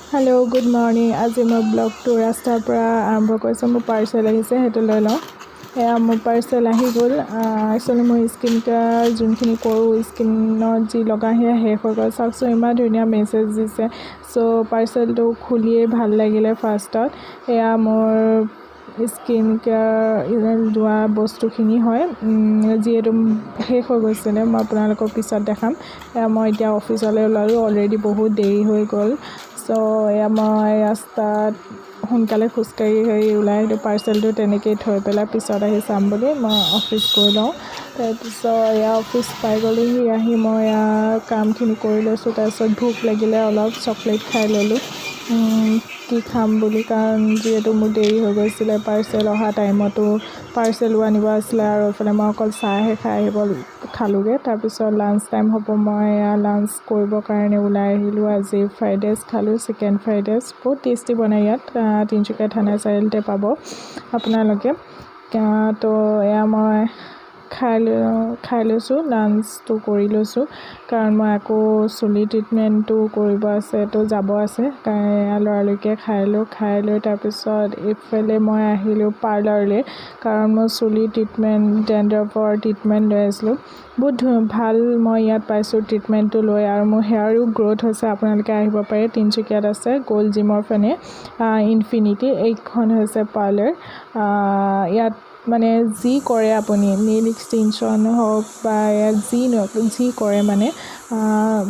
hello good morning आज मैं blog तो रास्तार पर आरम्भ कर पार्सेल आहिसे लै लওঁ एया मोर पार्सेल आहि गल एक्चुअली मैं स्किन केयर जोखिनि करूँ स्किन जी लगा सेया शेष हो गल चावकचोन इमान धुनिया मेसेज दिसे सो पार्सेल तो खुलिए ভাল लगिले फार्स्टत एया मोर स्किन केयर लोৱা বস্তুখিনি হয় যিহেতু শেষ হৈ গৈছিলে মই আপোনালোকক পিছত দেখাম এয়া মই এতিয়া অফিচলৈ ওলালোঁ অলৰেডি বহুত দেৰি হৈ গ'ল সো এয়া মই ৰাস্তাত সোনকালে খোজকাঢ়ি ওলাই আহিলোঁ পাৰ্চেলটো তেনেকৈ থৈ পেলাই পিছত আহি চাম বুলি মই অফিচ গৈ লওঁ তাৰপিছত এয়া অফিচ পাই গ'লোহি আহি মই এয়া কামখিনি কৰি লৈছোঁ তাৰপিছত ভোক লাগিলে অলপ চকলেট খাই ল'লোঁ কি খাম বুলি কাৰণ যিহেতু মোৰ দেৰি হৈ গৈছিলে পাৰ্চেল অহা টাইমতো পাৰ্চেলো আনিব আছিলে আৰু এইফালে মই অকল চাহহে খাই খালোঁগৈ তাৰপিছত লাঞ্চ টাইম হ'ব মই লাঞ্চ কৰিবৰ কাৰণে ওলাই আহিলোঁ আজি ফ্ৰাইড ৰাইচ খালোঁ চিকেন ফ্ৰাইড ৰাইচ বহুত টেষ্টি বনাই ইয়াত তিনিচুকীয়া থানা চাৰিআলিতে পাব আপোনালোকে তো এয়া মই খাই লৈছোঁ লাঞ্চটো কৰি লৈছোঁ কাৰণ মই আকৌ চুলি ট্ৰিটমেণ্টটো কৰিব আছে তো যাব আছে লৰালৰিকৈ খাই লৈ তাৰপিছত এইফালে মই আহিলোঁ পাৰ্লাৰলৈ কাৰণ মই চুলি ট্ৰিটমেণ্ট ডেণ্ড্ৰাফৰ ট্ৰিটমেণ্ট লৈ আছিলোঁ বহুত ভাল মই ইয়াত পাইছোঁ ট্ৰিটমেণ্টটো লৈ আৰু মোৰ হেয়াৰো গ্ৰ'থ হৈছে আপোনালোকে আহিব পাৰে তিনিচুকীয়াত আছে গ'ল্ড জিমৰ ফালে ইনফিনিটি এইখন হৈছে পাৰ্লাৰ ইয়াত মানে যি কৰে আপুনি নেইল এক্সটেনশ্যন হওক বা ইয়াত যি কৰে মানে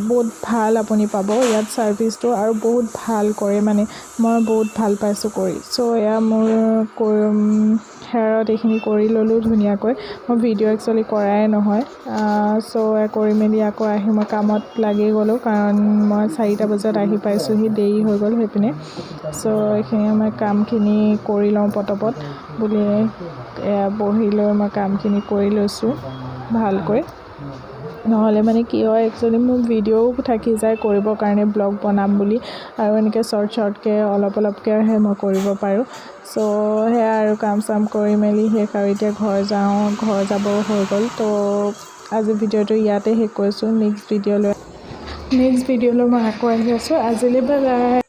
বহুত ভাল আপুনি পাব ইয়াত ছাৰ্ভিচটো আৰু বহুত ভাল কৰে মানে মই বহুত ভাল পাইছোঁ কৰি চ' এয়া মোৰ হেয়াৰত এইখিনি কৰি ল'লোঁ ধুনীয়াকৈ মই ভিডিঅ' একচুৱেলি কৰাই নহয় চ' কৰি মেলি আকৌ আহি মই কামত লাগি গ'লোঁ কাৰণ মই 4টা বজাত আহি পাইছোঁহি দেৰি হৈ গ'ল সেইপিনে চ' এইখিনি মই কামখিনি কৰি লওঁ পটপট বুলি বহি লৈ মই কামখিনি কৰি লৈছোঁ ভালকৈ নহ'লে মানে কি হয় একচুৱেলি মোৰ ভিডিঅ'ও থাকি যায় কৰিবৰ কাৰণে ব্লগ বনাম বুলি আৰু এনেকৈ শ্বৰ্টকৈ অলপকৈহে মই কৰিব পাৰোঁ চ' সেয়া আৰু কাম চাম কৰি মেলি শেষ আৰু এতিয়া ঘৰ যাব হৈ গ'ল তো আজি ভিডিঅ'টো ইয়াতে শেষ কৰিছোঁ নেক্সট ভিডিঅ'লৈ মই আকৌ আহি আছোঁ আজিলৈ বাই বাই